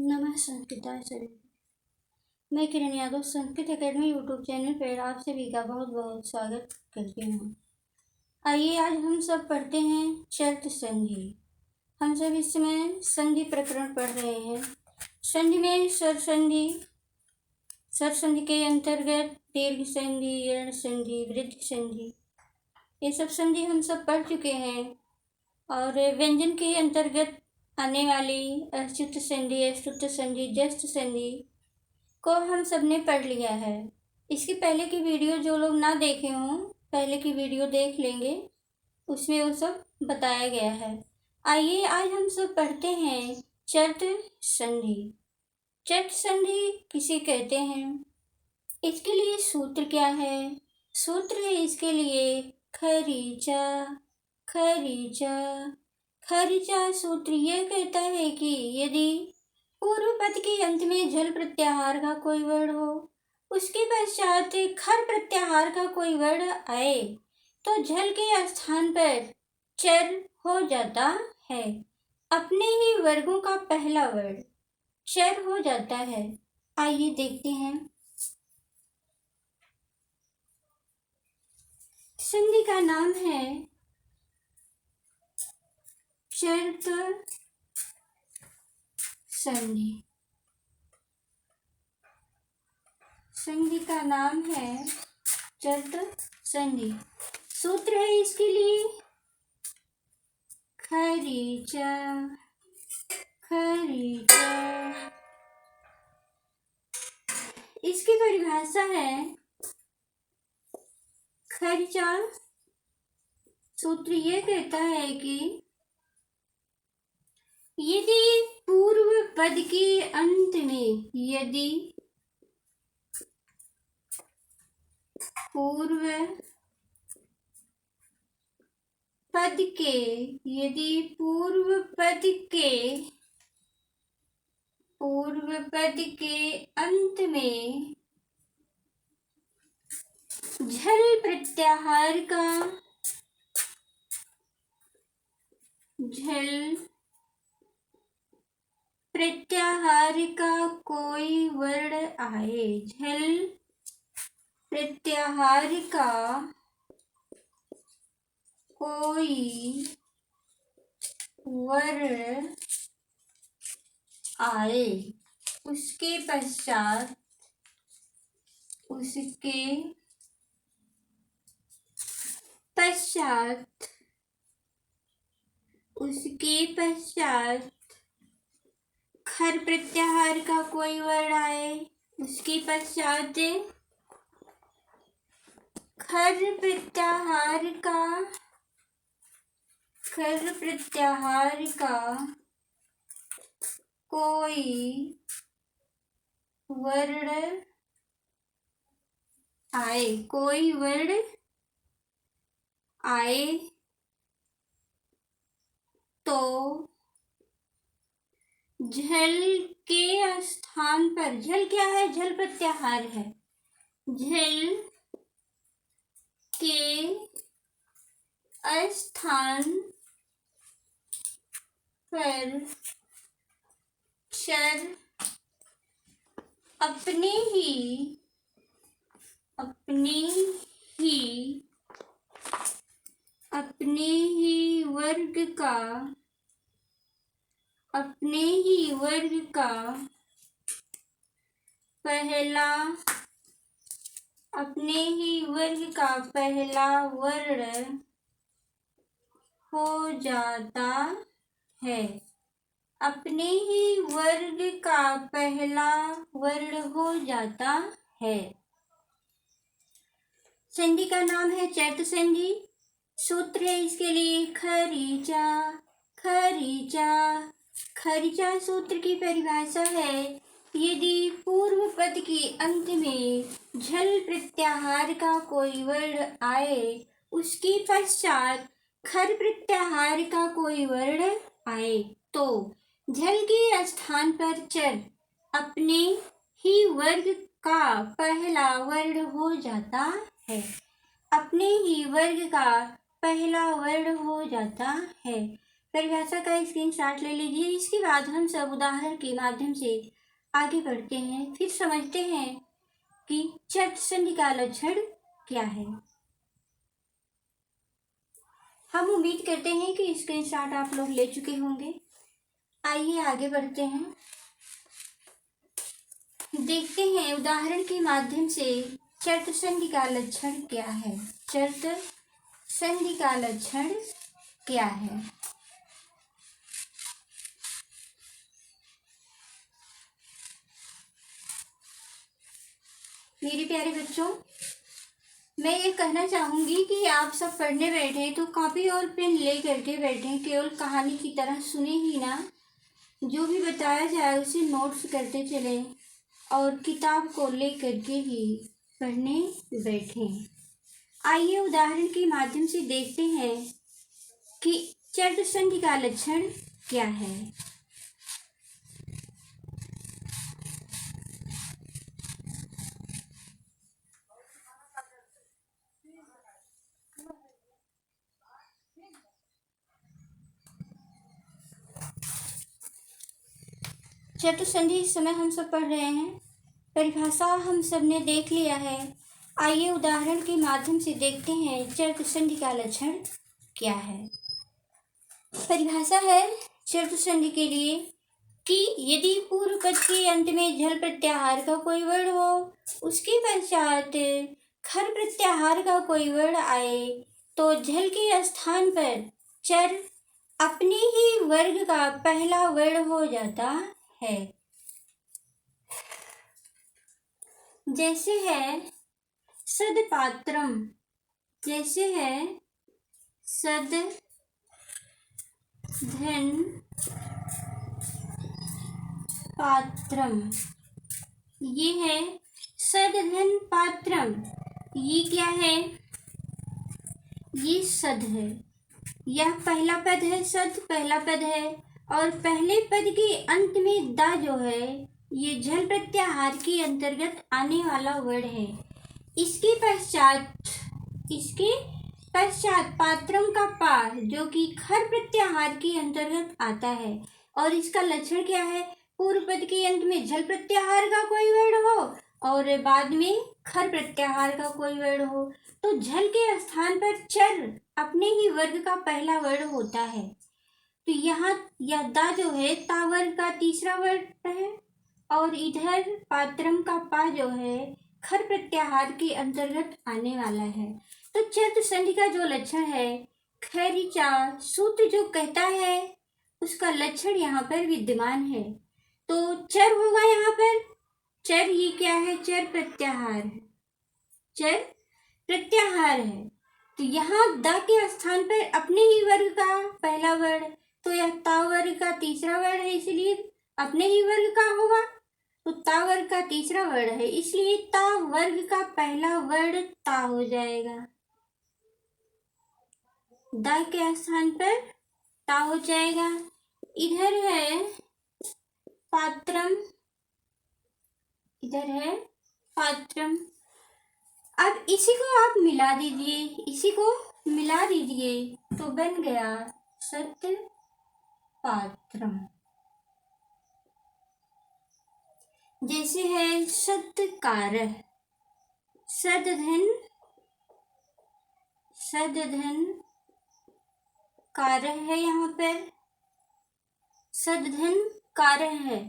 नमः संस्कृताय सभी। मैं Kiran Yadav Sanskrit academy YouTube channel पर आप सभी का बहुत बहुत स्वागत करती हूँ। आइए आज हम सब पढ़ते हैं शर्त संधि। हम सब इसमें संधि प्रकरण पढ़ रहे हैं। संधि में स्वर संधि, स्वर संधि के अंतर्गत दीर्घ संधि, यण संधि, वृद्धि संधि, ये सब संधि हम सब पढ़ चुके हैं। और व्यंजन के अंतर्गत आने वाली अच्युत संधि, अस्तुत संधि, जस्त संधि को हम सब ने पढ़ लिया है। इसकी पहले की वीडियो जो लोग ना देखे हों, पहले की वीडियो देख लेंगे, उसमें वो सब बताया गया है। आइए आज हम सब पढ़ते हैं चर्त संधि। चर्त संधि किसे कहते हैं, इसके लिए सूत्र क्या है? सूत्र है इसके लिए खरीचा। खरीचा खरीचा सूत्र यह कहता है कि यदि पूर्व पद के अंत में झल प्रत्याहार का कोई वर्ण हो, उसके पश्चात खर प्रत्याहार का कोई वर्ण आए तो झल के स्थान पर चर हो जाता है। अपने ही वर्गों का पहला वर्ण चर हो जाता है। आइए देखते हैं। संधि का नाम है चर्त संधि। संधि का नाम है चर्त संधि। सूत्र है इसके लिए खरीचा। खरीचा इसकी परिभाषा है खरीचा सूत्र यह कहता है कि यदि पूर्व पद के अंत में, यदि पूर्व पद के, यदि पूर्व पद के अंत में झल प्रत्याहार का, झल प्रत्याहार का कोई वर्ण आए, झल प्रत्याहार का कोई वर्ण आए, उसके पश्चात खर प्रत्याहार का कोई वर्ण आए, उसके पश्चात खर प्रत्याहार का कोई वर्ण आए, कोई वर्ण आए तो झल के स्थान पर, झल क्या है? झल प्रत्याहार है। झल के स्थान पर चर अपने ही वर्ग का पहला वर्ण हो जाता है। अपने ही वर्ग का पहला वर्ण हो जाता है। संधि का नाम है चर्त संधि। सूत्र है इसके लिए खरीचा। खरीचा खरीचा सूत्र की परिभाषा है यदि पूर्व पद के अंत में झल प्रत्याहार का कोई वर्ण आए, उसके पश्चात खर प्रत्याहार का कोई वर्ण आए तो झल के स्थान पर चर अपने ही वर्ग का पहला वर्ण हो जाता है। अपने ही वर्ग का पहला वर्ण हो जाता है। परिभाषा का स्क्रीनशॉट ले लीजिए। इसके बाद हम सब उदाहरण के माध्यम से आगे बढ़ते हैं, फिर समझते हैं कि चर्त संधि का लक्षण क्या है। हम उम्मीद करते हैं कि स्क्रीनशॉट आप लोग ले चुके होंगे। आइए आगे बढ़ते हैं, देखते हैं उदाहरण के माध्यम से चर्त संधि का लक्षण क्या है। चर्त संधि का लक्षण क्या है। मेरे प्यारे बच्चों, मैं ये कहना चाहूंगी कि आप सब पढ़ने बैठे तो कॉपी और पेन ले करके बैठे, केवल कहानी की तरह सुने ही ना, जो भी बताया जाए उसे नोट्स करते चलें और किताब को ले करके ही पढ़ने बैठें। आइए उदाहरण के माध्यम से देखते हैं कि चर्त संधि का लक्षण क्या है। चर्त संधि इस समय हम सब पढ़ रहे हैं, परिभाषा हम सब ने देख लिया है। आइए उदाहरण के माध्यम से देखते हैं चर्त संधि का लक्षण क्या है। परिभाषा है चर्त संधि के लिए कि यदि पूर्व पद के अंत में झल प्रत्याहार का कोई वर्ण हो, उसके पश्चात खर प्रत्याहार का कोई वर्ण आए, तो झल के स्थान पर चर अपने ही वर्ग का पहला वर्ण हो जाता है। जैसे है सदपात्रम, जैसे है सद धन पात्रम, ये है सद धन पात्रम। ये क्या है, ये सद है, यह पहला पद है, सद पहला पद है, और पहले पद के अंत में दा जो है ये झल प्रत्याहार के अंतर्गत आने वाला वर्ण है। इसके पश्चात पात्रम का पा जो कि खर प्रत्याहार के अंतर्गत आता है, और इसका लक्षण क्या है, पूर्व पद के अंत में झल प्रत्याहार का कोई वर्ण हो और बाद में खर प्रत्याहार का कोई वर्ण हो, तो झल के स्थान पर चर अपने ही वर्ग का पहला वर्ण होता है। तो यहाँ यह दा जो है ता वर्ग का तीसरा वर्ण है, और इधर पात्रम का पा जो है खर प्रत्याहार के अंतर्गत आने वाला है। तो चर्त संधि का जो लक्षण है, खैरिचा सूत्र जो कहता है उसका लक्षण यहाँ पर विद्यमान है। तो चर होगा यहाँ पर, चर ये क्या है, चर प्रत्याहार है, चर प्रत्याहार है। तो यहाँ द के स्थान पर अपने ही वर्ग का पहला वर्ण, तो यह ता वर्ग का तीसरा वर्ण है, इसलिए अपने ही वर्ग का होगा, तो ता वर्ग का तीसरा वर्ण है, इसलिए ता वर्ग का पहला वर्ण ता हो जाएगा। द के स्थान पर ता हो जाएगा। इधर है पात्रम, इधर है पात्रम। अब इसी को आप मिला दीजिए, इसी को मिला दीजिए तो बन गया सत्य पात्रम। जैसे है सत्कार, सदधन, सदधन कार्य है, यहाँ पर सदधन कार्य है।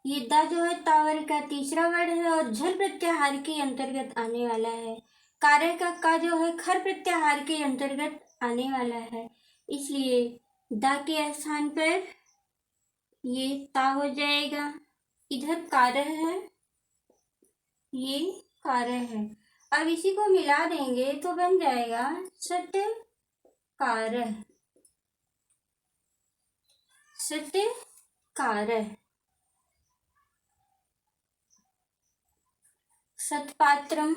ये दा जो है तावर का तीसरा वर्ण है और झल प्रत्याहार के अंतर्गत आने वाला है। कार्य का जो है खर प्रत्याहार के अंतर्गत आने वाला है, इसलिए दा के स्थान पर ये ता हो जाएगा। इधर कार्य है, ये कार्य है। अब इसी को मिला देंगे तो बन जाएगा सत्य कार्य, सत्य कार्य। सत्पात्रम,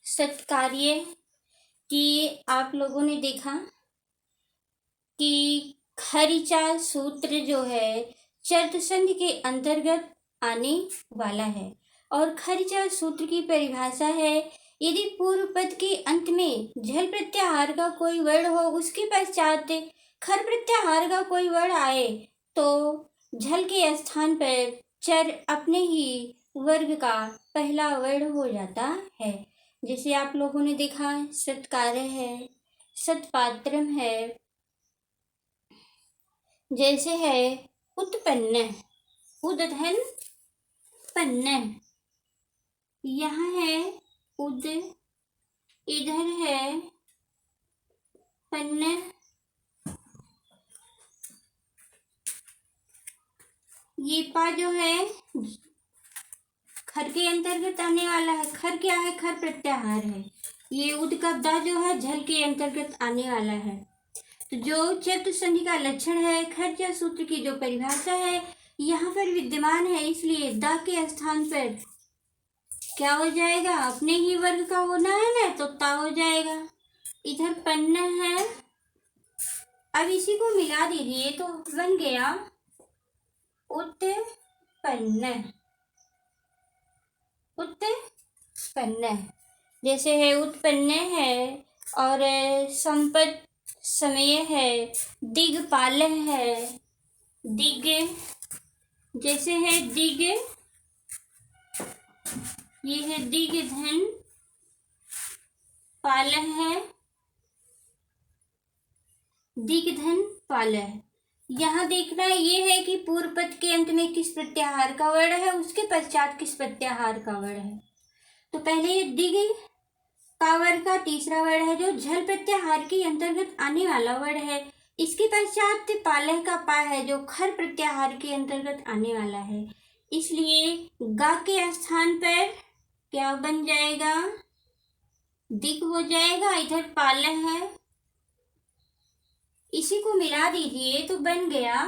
सत्कार्य कि आप लोगों ने देखा कि खरिचा सूत्र जो है चर्त संधि के अंतर्गत आने वाला है, और खरिचा सूत्र की परिभाषा है यदि पूर्व पद के अंत में झल प्रत्याहार का कोई वर्ण हो, उसके पश्चात खर प्रत्याहार का कोई वर्ण आए तो झल के स्थान पर चर अपने ही वर्ग का पहला वर्ण हो जाता है। जैसे आप लोगों ने देखा, सत्कार्य है, सत्पात्रम है, जैसे है उत्पन्न, उदधन पन्न, यहाँ है उद, इधर है पन्न, ये पा जो है खर के अंतर्गत आने वाला है। खर क्या है? खर प्रत्याहार है। ये उद का दा जो है झल के अंतर्गत आने वाला है। तो जो चतुर्थ संधि का लक्षण है, खर्चा सूत्र की जो परिभाषा है यहाँ पर विद्यमान है, इसलिए दा के स्थान पर क्या हो जाएगा? अपने ही वर्ग का होना है ना, तो ता हो जाएगा। इधर पन्न है, अब इसी को मिला दीजिए तो बन गया उत्पन्न। उत्पन्न जैसे है उत्पन्न है, और संपत समय है, दिग्पाल है, दिग, जैसे है दिग, ये है दिग्धन पाल है, दिग्धन पाल है। यहाँ देखना ये है कि पूर्व पद के अंत में किस प्रत्याहार का वर्ण है, उसके पश्चात किस प्रत्याहार का वर्ण है। तो पहले ये दिग का वर्ण का तीसरा वर्ण है जो झल प्रत्याहार के अंतर्गत आने वाला वर्ण है। इसके पश्चात पालह का पा है जो खर प्रत्याहार के अंतर्गत आने वाला है। इसलिए गा के स्थान पर क्या बन जाएगा? दिग हो जाएगा। इधर पालह है, इसी को मिला दीजिए तो बन गया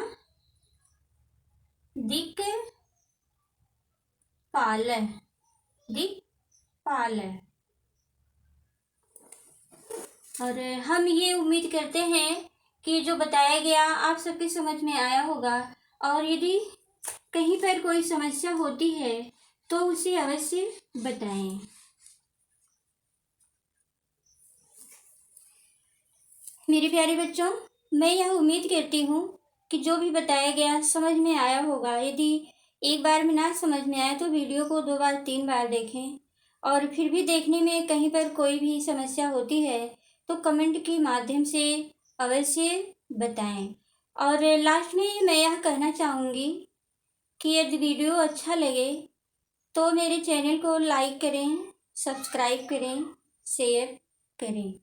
दिक पाल, दिक पाल। और हम ये उम्मीद करते हैं कि जो बताया गया आप सबके समझ में आया होगा, और यदि कहीं पर कोई समस्या होती है तो उसे अवश्य बताएं। मेरे प्यारे बच्चों, मैं यह उम्मीद करती हूँ कि जो भी बताया गया समझ में आया होगा। यदि एक बार में ना समझ में आए तो वीडियो को 2 बार 3 बार देखें, और फिर भी देखने में कहीं पर कोई भी समस्या होती है तो कमेंट के माध्यम से अवश्य बताएं। और लास्ट में मैं यह कहना चाहूँगी कि यदि वीडियो अच्छा लगे तो मेरे चैनल को लाइक करें, सब्सक्राइब करें, शेयर करें,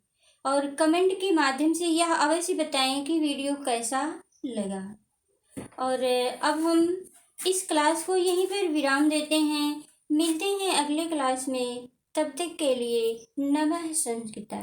और कमेंट के माध्यम से यह अवश्य बताएं कि वीडियो कैसा लगा। और अब हम इस क्लास को यहीं पर विराम देते हैं। मिलते हैं अगले क्लास में, तब तक के लिए नमः संस्कृता।